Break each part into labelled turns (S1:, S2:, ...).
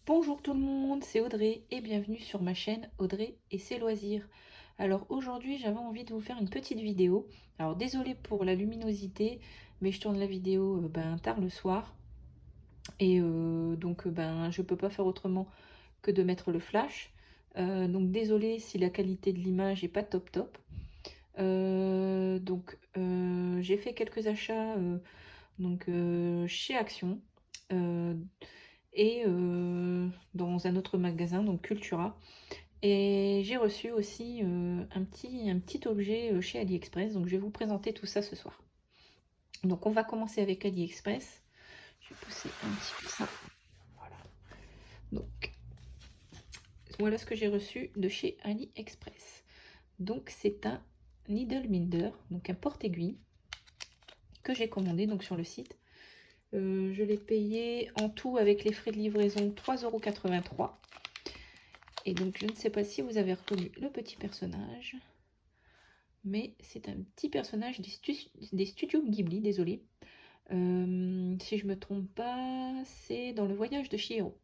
S1: Bonjour tout le monde, c'est Audrey et bienvenue sur ma chaîne Audrey et ses loisirs. Alors aujourd'hui j'avais envie de vous faire une petite vidéo. Alors désolée pour la luminosité, mais je tourne la vidéo tard le soir. Et je peux pas faire autrement que de mettre le flash. Donc désolée si la qualité de l'image est pas top top. J'ai fait quelques achats chez Action. Dans un autre magasin, donc Cultura. Et j'ai reçu aussi un petit objet chez AliExpress, donc je vais vous présenter tout ça ce soir. Donc on va commencer avec AliExpress. Je vais pousser un petit peu ça. Voilà. Donc voilà ce que j'ai reçu de chez AliExpress. Donc c'est un needle minder, donc un porte-aiguille que j'ai commandé donc sur le site. Je l'ai payé en tout avec les frais de livraison 3,83 €. Et donc je ne sais pas si vous avez reconnu le petit personnage, mais c'est un petit personnage des studios Ghibli, désolé. Si je me trompe pas, c'est dans Le Voyage de Chihiro.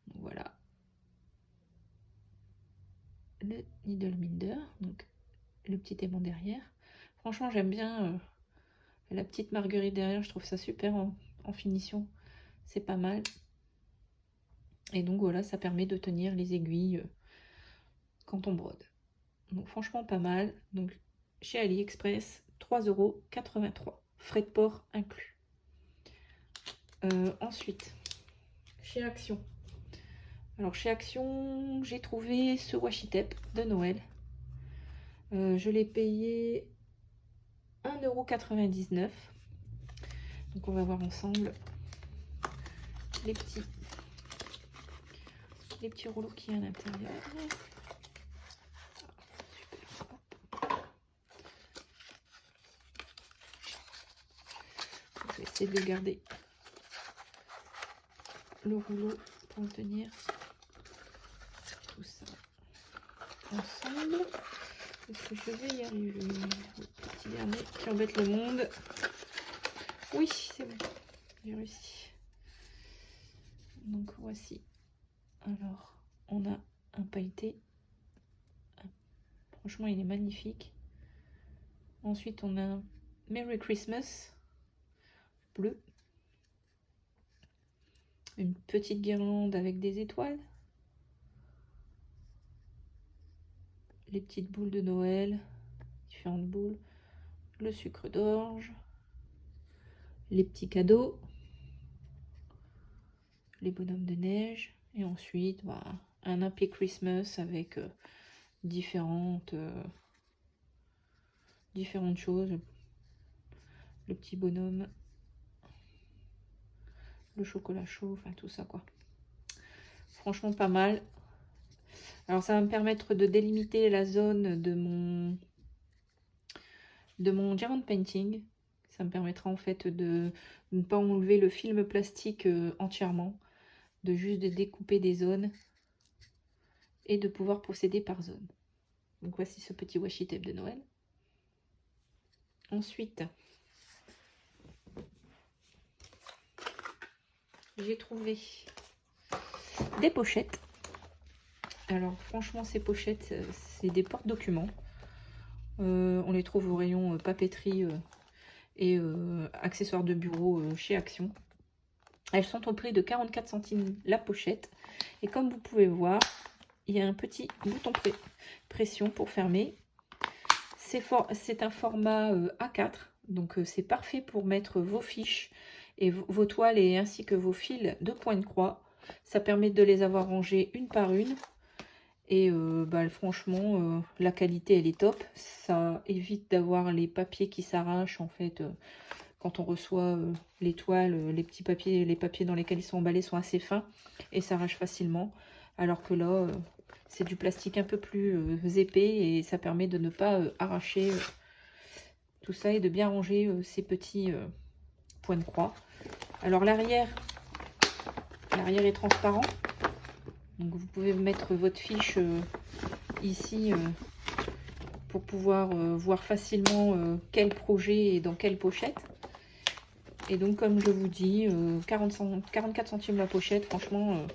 S1: Donc voilà. Le Needle Minder, donc le petit aimant derrière. Franchement j'aime bien la petite marguerite derrière, je trouve ça super en finition. C'est pas mal. Et donc voilà, ça permet de tenir les aiguilles quand on brode. Donc franchement pas mal. Donc chez AliExpress, 3,83 €. Frais de port inclus. Ensuite, chez Action. Alors chez Action, j'ai trouvé ce washi tape de Noël. Je l'ai payé 1,99 €. Donc on va voir ensemble les petits rouleaux qu'il y a à l'intérieur. Je vais essayer de garder le rouleau pour tenir tout ça ensemble. Est-ce que je vais y arriver? Le petit dernier qui embête le monde. Oui, c'est bon, j'ai réussi. Donc voici. Alors, on a un pailleté. Franchement, il est magnifique. Ensuite, on a un Merry Christmas bleu. Une petite guirlande avec des étoiles. Les petites boules de Noël, différentes boules. Le sucre d'orge. Les petits cadeaux. Les bonhommes de neige. Et ensuite, un Happy Christmas avec différentes choses. Le petit bonhomme, le chocolat chaud, enfin tout ça quoi. Franchement pas mal. Alors ça va me permettre de délimiter la zone de mon diamond painting. Ça me permettra en fait de ne pas enlever le film plastique entièrement, de juste de découper des zones et de pouvoir procéder par zone. Donc voici ce petit washi tape de Noël. Ensuite, j'ai trouvé des pochettes. Alors franchement ces pochettes c'est des porte-documents. On les trouve au rayon papeterie et accessoires de bureau chez Action. Elles sont au prix de 44 centimes la pochette. Et comme vous pouvez voir, il y a un petit bouton pression pour fermer. C'est un format A4. Donc c'est parfait pour mettre vos fiches et vos toiles et ainsi que vos fils de point de croix. Ça permet de les avoir rangés une par une. Et franchement, la qualité, elle est top. Ça évite d'avoir les papiers qui s'arrachent, en fait, quand on reçoit les toiles. Les papiers dans lesquels ils sont emballés sont assez fins et s'arrachent facilement. Alors que là, c'est du plastique un peu plus épais et ça permet de ne pas arracher tout ça et de bien ranger ces petits points de croix. Alors l'arrière est transparent. Donc vous pouvez mettre votre fiche ici pour pouvoir voir facilement quel projet est dans quelle pochette. Et donc comme je vous dis, 44 centimes la pochette, franchement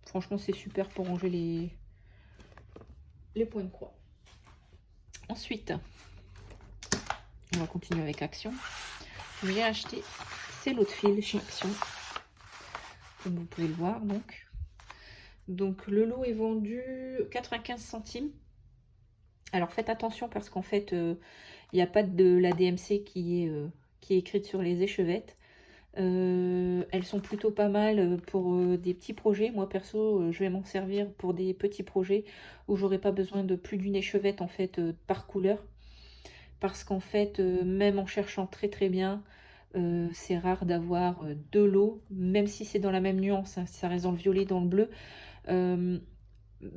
S1: Franchement, c'est super pour ranger les points de croix. Ensuite, on va continuer avec Action. J'ai acheté ces lots de fil chez Action, comme vous pouvez le voir. Donc le lot est vendu 95 centimes. Alors faites attention parce qu'en fait, il n'y a pas de la DMC qui est écrite sur les échevettes. Elles sont plutôt pas mal pour des petits projets. Moi perso, je vais m'en servir pour des petits projets où j'aurai pas besoin de plus d'une échevette en fait par couleur. Parce qu'en fait, même en cherchant très très bien, c'est rare d'avoir deux lots, même si c'est dans la même nuance, hein, ça reste dans le violet, dans le bleu.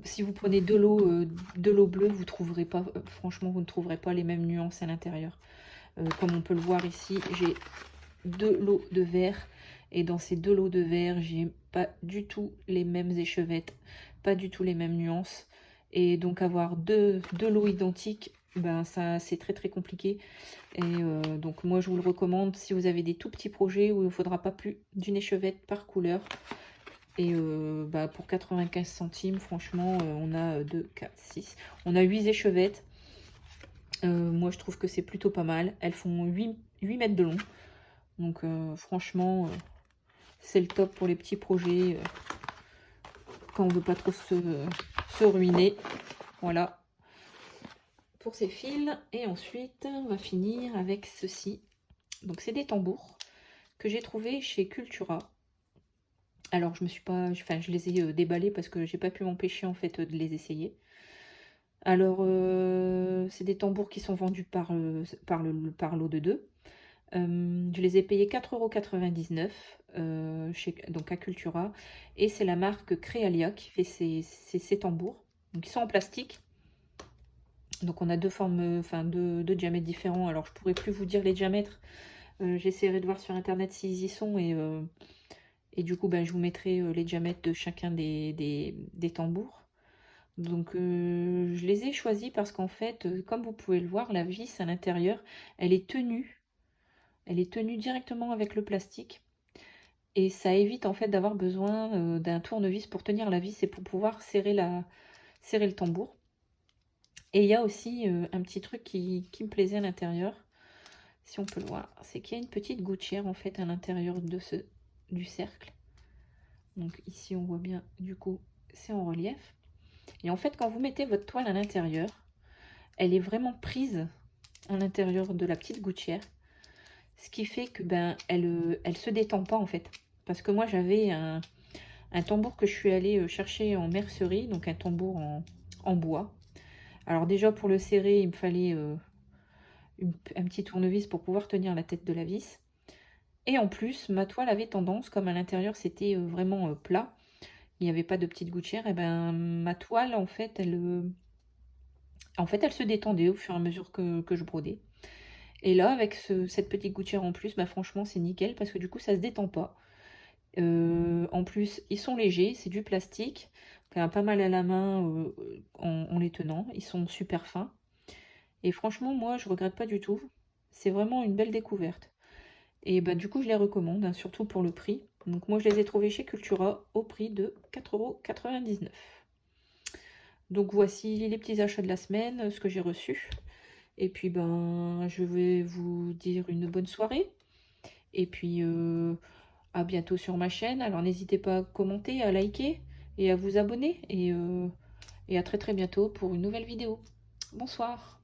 S1: Si vous prenez deux lots bleus, vous trouverez pas, franchement, vous ne trouverez pas les mêmes nuances à l'intérieur. Comme on peut le voir ici, j'ai deux lots de vert. Et dans ces deux lots de vert, j'ai pas du tout les mêmes échevettes, pas du tout les mêmes nuances. Et donc avoir deux lots identiques, ben ça c'est très très compliqué. Et donc moi je vous le recommande si vous avez des tout petits projets où il ne faudra pas plus d'une échevette par couleur. Et bah, pour 95 centimes, franchement, on a 2, 4, 6. On a 8 échevettes. Moi, je trouve que c'est plutôt pas mal. Elles font 8 mètres de long. Donc, franchement, c'est le top pour les petits projets. Quand on ne veut pas trop se ruiner. Voilà. Pour ces fils. Et ensuite, on va finir avec ceci. Donc, c'est des tambours que j'ai trouvé chez Cultura. Alors je me suis pas, enfin je les ai déballés parce que j'ai pas pu m'empêcher en fait de les essayer. Alors c'est des tambours qui sont vendus par lot de 2. Je les ai payés 4,99 € donc à Cultura. Et c'est la marque Crealia qui fait ces tambours. Donc ils sont en plastique. Donc on a deux formes, enfin deux diamètres différents. Alors je pourrais plus vous dire les diamètres. J'essaierai de voir sur internet s'ils y sont et du coup, ben, je vous mettrai les diamètres de chacun des tambours. Donc, je les ai choisis parce qu'en fait, comme vous pouvez le voir, la vis à l'intérieur, elle est tenue. Elle est tenue directement avec le plastique. Et ça évite en fait d'avoir besoin d'un tournevis pour tenir la vis et pour pouvoir serrer le tambour. Et il y a aussi un petit truc qui me plaisait à l'intérieur, si on peut le voir, c'est qu'il y a une petite gouttière en fait à l'intérieur du cercle. Donc ici on voit bien, du coup c'est en relief. Et en fait quand vous mettez votre toile à l'intérieur, elle est vraiment prise à l'intérieur de la petite gouttière. Ce qui fait que ben elle se détend pas en fait. Parce que moi j'avais un tambour que je suis allée chercher en mercerie, donc un tambour en bois. Alors déjà pour le serrer il me fallait un petit tournevis pour pouvoir tenir la tête de la vis. Et en plus, ma toile avait tendance, comme à l'intérieur c'était vraiment plat, il n'y avait pas de petite gouttière, et ben ma toile en fait elle se détendait au fur et à mesure que je brodais. Et là avec cette petite gouttière en plus, bah, franchement c'est nickel parce que du coup ça se détend pas. En plus ils sont légers, c'est du plastique, pas mal à la main en les tenant, ils sont super fins. Et franchement moi je regrette pas du tout, c'est vraiment une belle découverte. Et bah, du coup, je les recommande, hein, surtout pour le prix. Donc moi, je les ai trouvés chez Cultura au prix de 4,99 €. Donc voici les petits achats de la semaine, ce que j'ai reçu. Et puis, ben, je vais vous dire une bonne soirée. Et puis, à bientôt sur ma chaîne. Alors, n'hésitez pas à commenter, à liker et à vous abonner. Et à très très bientôt pour une nouvelle vidéo. Bonsoir.